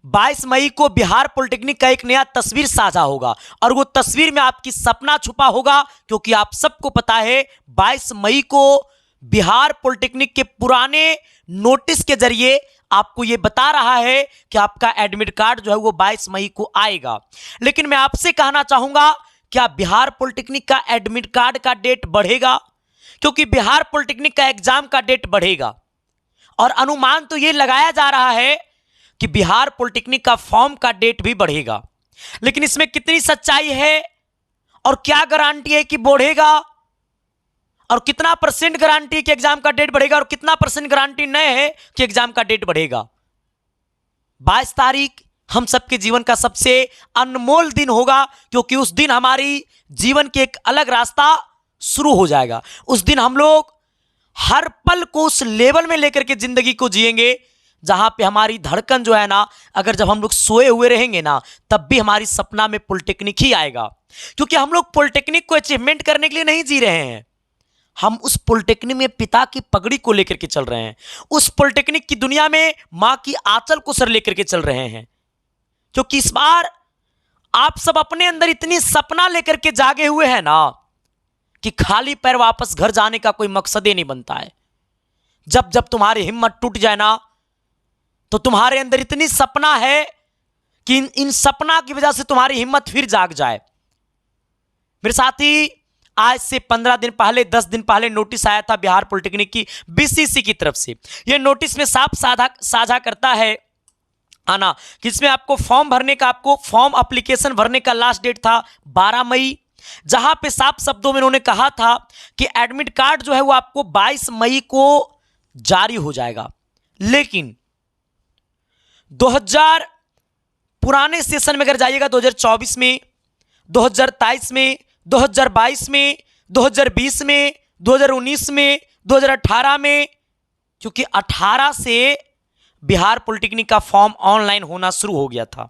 22 मई को बिहार पॉलिटेक्निक का एक नया तस्वीर साझा होगा और वो तस्वीर में आपकी सपना छुपा होगा, क्योंकि आप सबको पता है 22 मई को बिहार पॉलिटेक्निक के पुराने नोटिस के जरिए आपको ये बता रहा है कि आपका एडमिट कार्ड जो है वो 22 मई को आएगा। लेकिन मैं आपसे कहना चाहूंगा, क्या बिहार पॉलिटेक्निक का एडमिट कार्ड का डेट बढ़ेगा? क्योंकि बिहार पॉलिटेक्निक का एग्जाम का डेट बढ़ेगा और अनुमान तो ये लगाया जा रहा है कि बिहार पॉलिटेक्निक का फॉर्म का डेट भी बढ़ेगा। लेकिन इसमें कितनी सच्चाई है और क्या गारंटी है कि बढ़ेगा, और कितना परसेंट गारंटी है कि एग्जाम का डेट बढ़ेगा और कितना परसेंट गारंटी नहीं है कि एग्जाम का डेट बढ़ेगा? 22 तारीख हम सबके जीवन का सबसे अनमोल दिन होगा, क्योंकि उस दिन हमारी जीवन के एक अलग रास्ता शुरू हो जाएगा। उस दिन हम लोग हर पल को उस लेवल में लेकर के जिंदगी को जिएंगे जहां पे हमारी धड़कन जो है ना, अगर जब हम लोग सोए हुए रहेंगे ना, तब भी हमारी सपना में पॉलिटेक्निक ही आएगा। क्योंकि हम लोग पॉलिटेक्निक को अचीवमेंट करने के लिए नहीं जी रहे हैं, हम उस पॉलिटेक्निक में पिता की पगड़ी को लेकर के चल रहे हैं, उस पॉलिटेक्निक की दुनिया में मां की आंचल को सर लेकर के चल रहे हैं। क्योंकि इस बार आप सब अपने अंदर इतनी सपना लेकर के जागे हुए हैं ना कि खाली पैर वापस घर जाने का कोई मकसद ही नहीं बनता है। जब जब तुम्हारी हिम्मत टूट जाए ना, तो तुम्हारे अंदर इतनी सपना है कि इन सपना की वजह से तुम्हारी हिम्मत फिर जाग जाए। मेरे साथी, आज से 15 दिन पहले 10 दिन पहले नोटिस आया था बिहार पॉलिटेक्निक की बीसीसी की तरफ से। यह नोटिस में साफ साझा करता है आना कि इसमें आपको फॉर्म भरने का, आपको फॉर्म एप्लीकेशन भरने का लास्ट डेट था 12 मई, जहां पे साफ शब्दों में उन्होंने कहा था कि एडमिट कार्ड जो है वो आपको 22 मई को जारी हो जाएगा। लेकिन 2000 पुराने सेशन में अगर जाइएगा 2024 में, 2023 में, 2022 में, 2020 में, 2019 में, 2018 में, क्योंकि 18 से बिहार पॉलिटेक्निक का फॉर्म ऑनलाइन होना शुरू हो गया था।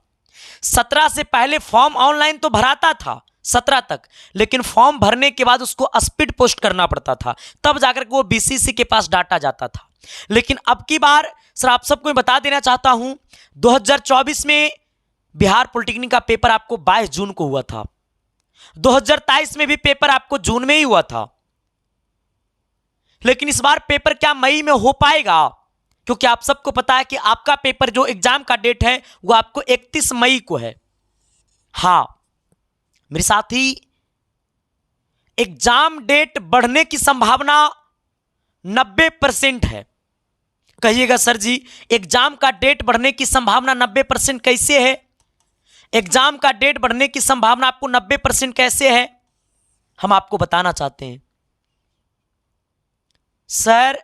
17 से पहले फॉर्म ऑनलाइन तो भराता था 17 तक, लेकिन फॉर्म भरने के बाद उसको स्पीड पोस्ट करना पड़ता था, तब जाकर के वो बीसीसी के पास डाटा जाता था। लेकिन अब की बार सर आप सबको मैं बता देना चाहता हूं, 2024 में बिहार पॉलिटेक्निक का पेपर आपको 22 जून को हुआ था, 2023 में भी पेपर आपको जून में ही हुआ था। लेकिन इस बार पेपर क्या मई में हो पाएगा? क्योंकि आप सबको पता है कि आपका पेपर जो एग्जाम का डेट है वो आपको 31 मई को है। हां मेरे साथी, एग्जाम डेट बढ़ने की संभावना 90% है। कहिएगा सर जी, एग्जाम का डेट बढ़ने की संभावना 90% कैसे है? एग्जाम का डेट बढ़ने की संभावना आपको 90% कैसे है? हम आपको बताना चाहते हैं। सर,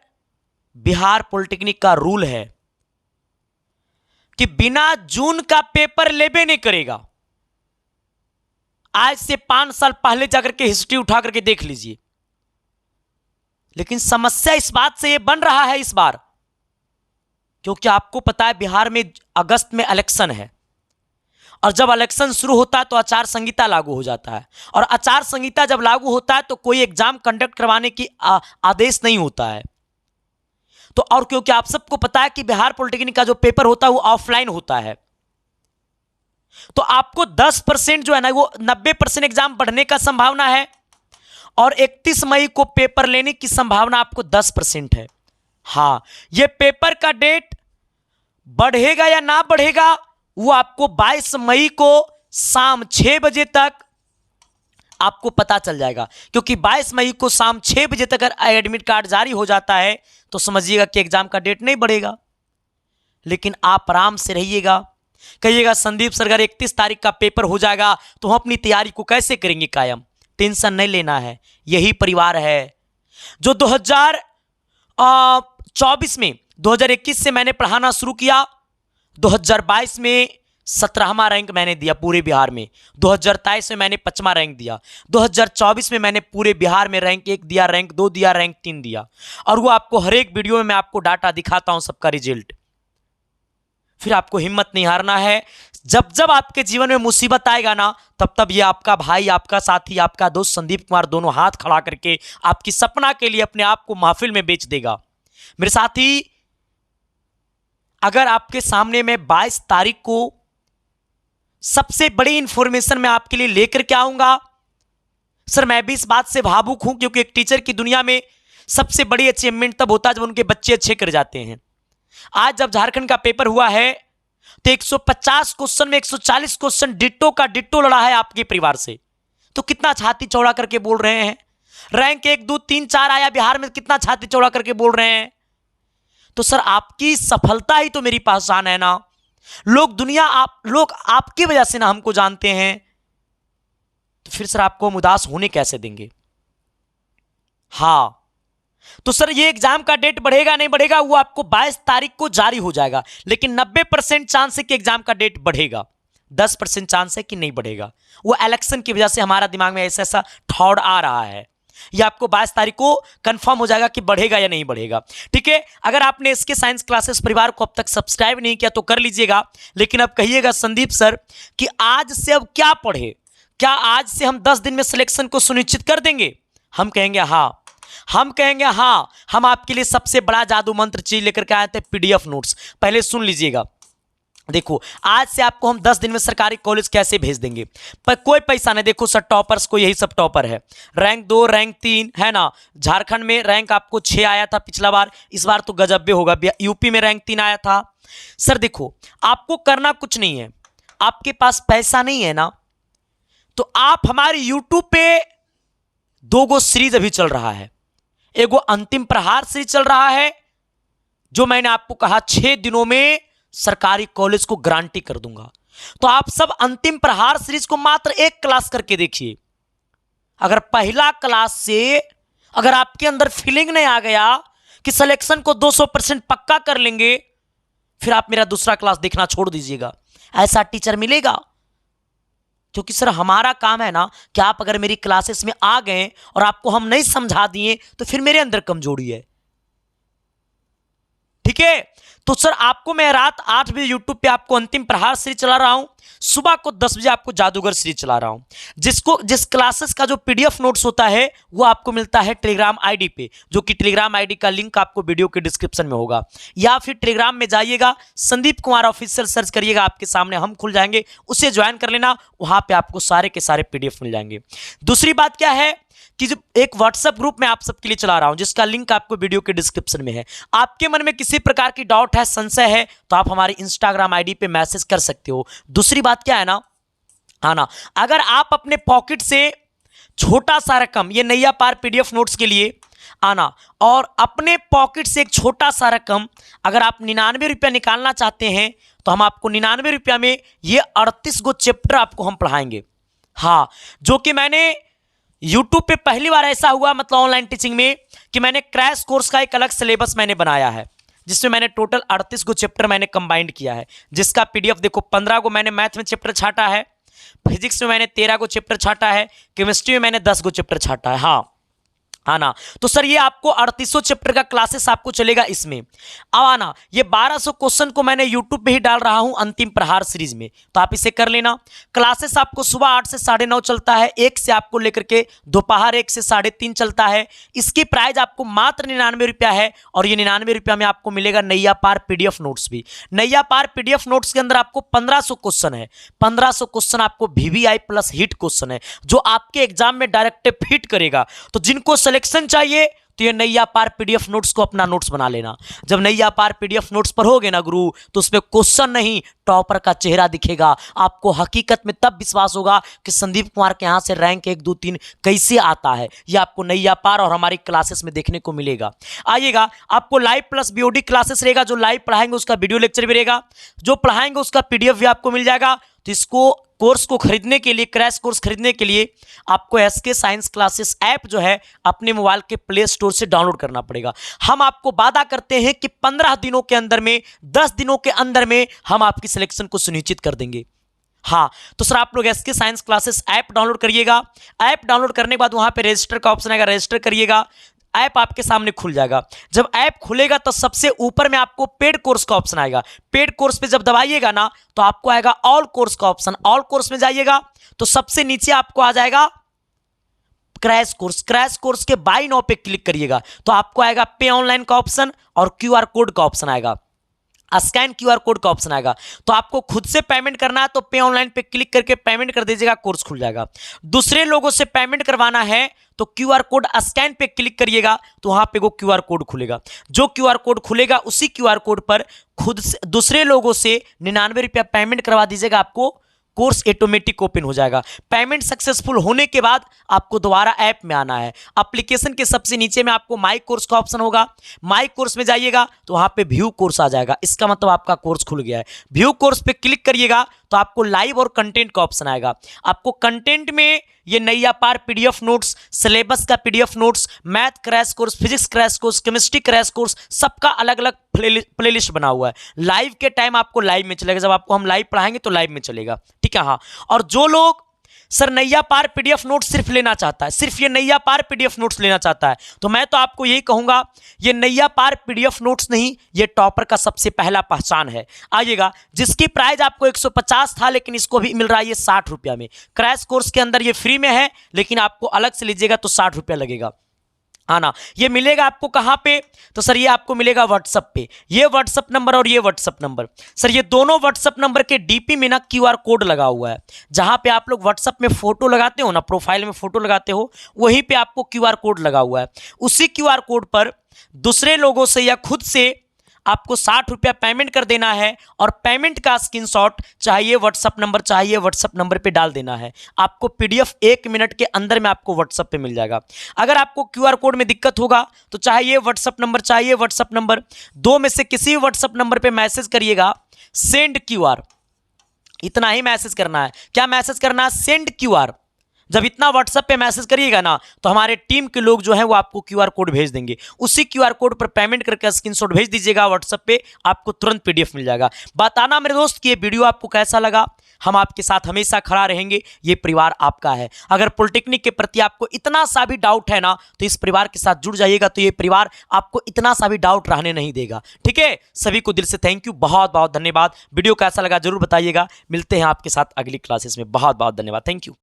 बिहार पॉलिटेक्निक का रूल है कि बिना जून का पेपर लेबे नहीं करेगा। आज से 5 साल पहले जाकर के हिस्ट्री उठा करके देख लीजिए। लेकिन समस्या इस बात से यह बन रहा है इस बार, क्योंकि आपको पता है बिहार में अगस्त में इलेक्शन है, और जब इलेक्शन शुरू होता है तो आचार संहिता लागू हो जाता है, और आचार संहिता जब लागू होता है तो कोई एग्जाम कंडक्ट करवाने की आदेश नहीं होता है। तो और क्योंकि आप सबको पता है कि बिहार पॉलिटेक्निक का जो पेपर होता है वो ऑफलाइन होता है, तो आपको 10% जो है ना वो 90% एग्जाम बढ़ने का संभावना है, और 31 मई को पेपर लेने की संभावना आपको 10% है। हां, ये पेपर का डेट बढ़ेगा या ना बढ़ेगा वो आपको 22 मई को शाम 6 बजे तक आपको पता चल जाएगा। क्योंकि 22 मई को शाम 6 बजे तक अगर एडमिट कार्ड जारी हो जाता है तो समझिएगा कि एग्जाम का डेट नहीं बढ़ेगा। लेकिन आप आराम से रहिएगा। कहिएगा संदीप सर अगर 31 तारीख का पेपर हो जाएगा तो हम अपनी तैयारी को कैसे करेंगे कायम? टेंशन नहीं लेना है। यही परिवार है जो 2024 में 2021 से मैंने पढ़ाना शुरू किया। 2022 में 17वां रैंक मैंने दिया पूरे बिहार में, 2023 में मैंने 5वां रैंक दिया, 2024 में मैंने पूरे बिहार में रैंक 1 दिया, रैंक 2 दिया, रैंक 3 दिया, और वो आपको हर एक वीडियो में मैं आपको डाटा दिखाता हूं सबका रिजल्ट। फिर आपको हिम्मत नहीं हारना है। जब जब आपके जीवन में मुसीबत आएगा ना, तब तब ये आपका भाई, आपका साथी, आपका दोस्त संदीप कुमार दोनों हाथ खड़ा करके आपकी सपना के लिए अपने आप को महफिल में बेच देगा। मेरे साथी, अगर आपके सामने मैं 22 तारीख को सबसे बड़ी इंफॉर्मेशन मैं आपके लिए लेकर के आऊंगा, सर मैं भी इस बात से भावुक हूं, क्योंकि एक टीचर की दुनिया में सबसे बड़ी अचीवमेंट तब होता है जब उनके बच्चे अच्छे कर जाते हैं। आज जब झारखंड का पेपर हुआ है तो 150 क्वेश्चन में 140 क्वेश्चन डिट्टो का डिट्टो लड़ा है आपके परिवार से। तो कितना छाती चौड़ा करके बोल रहे हैं। रैंक 1 2 3 4 आया बिहार में, कितना छाती चौड़ा करके बोल रहे हैं। तो सर आपकी सफलता ही तो मेरी पहचान है ना। लोग आपकी वजह से ना हमको जानते हैं, तो फिर सर आपको हम उदास होने कैसे देंगे। हाँ, तो सर ये एग्जाम का डेट बढ़ेगा नहीं बढ़ेगा वो आपको 22 तारीख को जारी हो जाएगा, लेकिन 90% चांस है कि एग्जाम का डेट बढ़ेगा, 10% चांस है कि नहीं बढ़ेगा। वो इलेक्शन की वजह से हमारा दिमाग में ऐसा ऐसा थॉट आ रहा है। ये आपको 22 तारीख को कंफर्म हो जाएगा कि बढ़ेगा या नहीं बढ़ेगा। ठीक है, अगर आपने इसके साइंस क्लासेस परिवार को अब तक सब्सक्राइब नहीं किया तो कर लीजिएगा। लेकिन अब कहिएगा संदीप सर कि आज से अब क्या पढ़े, क्या आज से हम 10 दिन में सिलेक्शन को सुनिश्चित कर देंगे? हम कहेंगे हाँ, हम आपके लिए सबसे बड़ा जादू मंत्र चीज लेकर के आए थे, पीडीएफ नोट्स। पहले सुन लीजिएगा। देखो, आज से आपको हम 10 दिन में सरकारी कॉलेज कैसे भेज देंगे, पर कोई पैसा नहीं। देखो सर, टॉपर्स को यही सब टॉपर है, रैंक 2 रैंक 3 है ना। झारखंड में रैंक आपको 6 आया था पिछला बार, इस बार तो गजब होगा। यूपी में रैंक 3 आया था। सर देखो, आपको करना कुछ नहीं है, आपके पास पैसा नहीं है ना, तो आप हमारे यूट्यूब पे 2 गो सीरीज अभी चल रहा है। एगो अंतिम प्रहार सीरीज चल रहा है, जो मैंने आपको कहा 6 दिनों में सरकारी कॉलेज को गारंटी कर दूंगा। तो आप सब अंतिम प्रहार सीरीज को मात्र 1 क्लास करके देखिए। अगर पहला क्लास से अगर आपके अंदर फीलिंग नहीं आ गया कि सिलेक्शन को 200% पक्का कर लेंगे, फिर आप मेरा दूसरा क्लास देखना छोड़ दीजिएगा। ऐसा टीचर मिलेगा? क्योंकि सर हमारा काम है ना कि आप अगर मेरी क्लासेस में आ गए और आपको हम नहीं समझा दिए तो फिर मेरे अंदर कमजोरी है। ठीक है, तो सर आपको मैं रात 8 बजे यूट्यूब पे आपको अंतिम प्रहार सीरीज चला रहा हूं, सुबह को 10 बजे आपको जादूगर सीरीज चला रहा हूं। जिस क्लासेस का जो पीडीएफ नोट्स होता है वो आपको मिलता है टेलीग्राम आईडी पे, जो कि टेलीग्राम आईडी का लिंक आपको वीडियो के डिस्क्रिप्शन में होगा, या फिर टेलीग्राम में जाइएगा, संदीप कुमार ऑफिशियल सर्च करिएगा, आपके सामने हम खुल जाएंगे, उसे ज्वाइन कर लेना। वहां पे आपको सारे के सारे पीडीएफ मिल जाएंगे। दूसरी बात क्या है कि जो एक व्हाट्सएप ग्रुप मैं आप सबके लिए चला रहा हूं, जिसका लिंक आपको वीडियो के डिस्क्रिप्शन में है। आपके मन में किसी प्रकार की डाउट है, संशय है, तो आप हमारी इंस्टाग्राम आईडी पे मैसेज कर सकते हो। दूसरी बात क्या है ना, अगर आप अपने पॉकेट से छोटा सा रकम, ये नैया पार पीडीएफ नोट्स के लिए आना, और अपने पॉकेट से एक छोटा सा रकम अगर आप 99 रुपया निकालना चाहते हैं, तो हम आपको 99 रुपया में ये 38 गो चैप्टर आपको हम पढ़ाएंगे। हाँ, जो कि मैंने YouTube पे पहली बार ऐसा हुआ, मतलब ऑनलाइन टीचिंग में, कि मैंने क्रैश कोर्स का एक अलग सिलेबस मैंने बनाया है, जिसमें मैंने टोटल 38 गो चैप्टर मैंने कंबाइंड किया है, जिसका पीडीएफ देखो 15 गो मैंने मैथ में चैप्टर छाटा है, फिजिक्स में मैंने 13 गो चैप्टर छाटा है, केमिस्ट्री में मैंने 10 गो चैप्टर छाटा है। हाँ ना, तो सर ये आपको 3800 चैप्टर का क्लासेस आपको चलेगा इसमें। अब आना, ये 1200 क्वेश्चन को मैंने यूट्यूब पे ही डाल रहा हूं अंतिम प्रहार सीरीज में, तो आप इसे कर लेना। क्लासेस आपको सुबह 8 से 9:30 चलता है, 1 से आपको लेकर के दोपहर 1 से 3:30 चलता है। इसकी प्राइस आपको मात्र 99 रुपया है, और ये 99 रुपया में आपको मिलेगा नैया पार पीडीएफ नोट्स भी। नैया पार पीडीएफ नोट्स के अंदर आपको 1500 क्वेश्चन है, 1500 क्वेश्चन आपको VVI प्लस हिट क्वेश्चन है, जो आपके एग्जाम में डायरेक्ट फिट करेगा। तो जिनको सिलेक्शन चाहिए तो ये नैया पार पीडीएफ नोट्स को अपना नोट्स बना लेना। जब नैया पार पीडीएफ नोट्स पढ़ोगे ना गुरु, तो उसमें क्वेश्चन नहीं टॉपर का चेहरा दिखेगा। आपको हकीकत में तब विश्वास होगा कि संदीप कुमार के यहाँ से रैंक 1 2 3 कैसे आता है। ये आपको नैया पार और हमारी क्लासेस में देखने को मिलेगा। आइएगा, आपको लाइव प्लस बीओडी क्लासेस रहेगा, जो लाइव पढ़ाएंगे उसका वीडियो लेक्चर भी रहेगा, जो पढ़ाएंगे उसका पीडीएफ भी आपको मिल जाएगा। तो इसको कोर्स को खरीदने के लिए, क्रैश कोर्स खरीदने के लिए आपको एसके साइंस क्लासेस ऐप जो है अपने मोबाइल के प्ले स्टोर से डाउनलोड करना पड़ेगा। हम आपको वादा करते हैं कि 15 दिनों के अंदर में, 10 दिनों के अंदर में हम आपकी सिलेक्शन को सुनिश्चित कर देंगे। हाँ, तो सर आप लोग SK science classes app download करिएगा। ऐप डाउनलोड करने के बाद वहां पे रजिस्टर का ऑप्शन आएगा, रजिस्टर करिएगा, ऐप आपके सामने खुल जाएगा। जब ऐप खुलेगा तो सबसे ऊपर में आपको पेड कोर्स का ऑप्शन आएगा। पेड कोर्स पे जब दबाइएगा ना, तो आपको आएगा ऑल कोर्स का ऑप्शन। ऑल कोर्स में जाइएगा तो सबसे नीचे आपको आ जाएगा क्रैश कोर्स। क्रैश कोर्स के बाय नाउ पे क्लिक करिएगा तो आपको आएगा पे ऑनलाइन का ऑप्शन और QR कोड का ऑप्शन आएगा। स्कैन क्यूआर कोड का ऑप्शन आएगा। तो आपको खुद से पेमेंट करना है तो पे ऑनलाइन पे क्लिक करके पेमेंट कर दीजिएगा, कोर्स खुल जाएगा। दूसरे लोगों से पेमेंट करवाना है तो क्यूआर कोड स्कैन पे क्लिक करिएगा तो वहां पे वो क्यूआर कोड खुलेगा। जो क्यूआर कोड खुलेगा उसी क्यूआर कोड पर खुद से दूसरे लोगों से 99 रुपया पेमेंट करवा दीजिएगा, आपको कोर्स ऑटोमेटिक ओपन हो जाएगा। पेमेंट सक्सेसफुल होने के बाद आपको दोबारा ऐप में आना है। एप्लीकेशन के सबसे नीचे में आपको माई कोर्स का ऑप्शन होगा, माई कोर्स में जाइएगा तो वहां पे व्यू कोर्स आ जाएगा। इसका मतलब आपका कोर्स खुल गया है। व्यू कोर्स पे क्लिक करिएगा तो आपको लाइव और कंटेंट का ऑप्शन आएगा। आपको कंटेंट में ये नैया पार पीडीएफ नोट्स, सिलेबस का PDF notes, math crash course, physics crash course, chemistry crash course, सबका अलग अलग प्लेलिस्ट बना हुआ है। लाइव के टाइम आपको लाइव में चलेगा, जब आपको हम लाइव पढ़ाएंगे तो लाइव में चलेगा, ठीक है। हाँ, और जो लोग सर नैया पार पीडीएफ नोट्स सिर्फ लेना चाहता है, सिर्फ ये नैया पार पीडीएफ नोट्स लेना चाहता है, तो मैं तो आपको यही कहूंगा, ये नैया पार पीडीएफ नोट्स नहीं, ये टॉपर का सबसे पहला पहचान है। आइएगा, जिसकी प्राइस आपको 150 था लेकिन इसको भी मिल रहा है ये 60 रुपया में। क्रैश कोर्स के अंदर ये फ्री में है, लेकिन आपको अलग से लीजिएगा तो 60 रुपया लगेगा। आना ये मिलेगा आपको कहां पे, तो सर ये आपको मिलेगा व्हाट्सएप पे। ये व्हाट्सएप नंबर और ये व्हाट्सएप नंबर, सर ये दोनों व्हाट्सएप नंबर के डीपी में ना क्यूआर कोड लगा हुआ है। जहां पे आप लोग व्हाट्सएप में फोटो लगाते हो ना, प्रोफाइल में फोटो लगाते हो, वहीं पे आपको क्यूआर कोड लगा हुआ है। उसी क्यूआर कोड पर दूसरे लोगों से या खुद से आपको 60 रुपया पेमेंट कर देना है और पेमेंट का स्क्रीनशॉट चाहिए व्हाट्सएप नंबर, चाहिए व्हाट्सएप नंबर पे डाल देना है। आपको पीडीएफ 1 मिनट के अंदर में आपको व्हाट्सएप पे मिल जाएगा। अगर आपको क्यूआर कोड में दिक्कत होगा तो चाहिए व्हाट्सएप नंबर, चाहिए व्हाट्सएप नंबर, दो में से किसी भी व्हाट्सएप नंबर पे मैसेज करिएगा सेंड क्यूआर, इतना ही मैसेज करना है। क्या मैसेज करना है? Send QR. जब इतना व्हाट्सएप पे मैसेज करिएगा ना तो हमारे टीम के लोग जो हैं वो आपको क्यूआर कोड भेज देंगे। उसी क्यूआर कोड पर पेमेंट करके स्क्रीनशॉट भेज दीजिएगा व्हाट्सएप पे, आपको तुरंत पीडीएफ मिल जाएगा। बताना मेरे दोस्त कि ये वीडियो आपको कैसा लगा। हम आपके साथ हमेशा खड़ा रहेंगे, ये परिवार आपका है। अगर पॉलिटेक्निक के प्रति आपको इतना सा भी डाउट है ना तो इस परिवार के साथ जुड़ जाइएगा, तो ये परिवार आपको इतना सा भी डाउट रहने नहीं देगा, ठीक है। सभी को दिल से थैंक यू, बहुत बहुत धन्यवाद। वीडियो कैसा लगा जरूर बताइएगा। मिलते हैं आपके साथ अगली क्लासेस में। बहुत बहुत धन्यवाद, थैंक यू।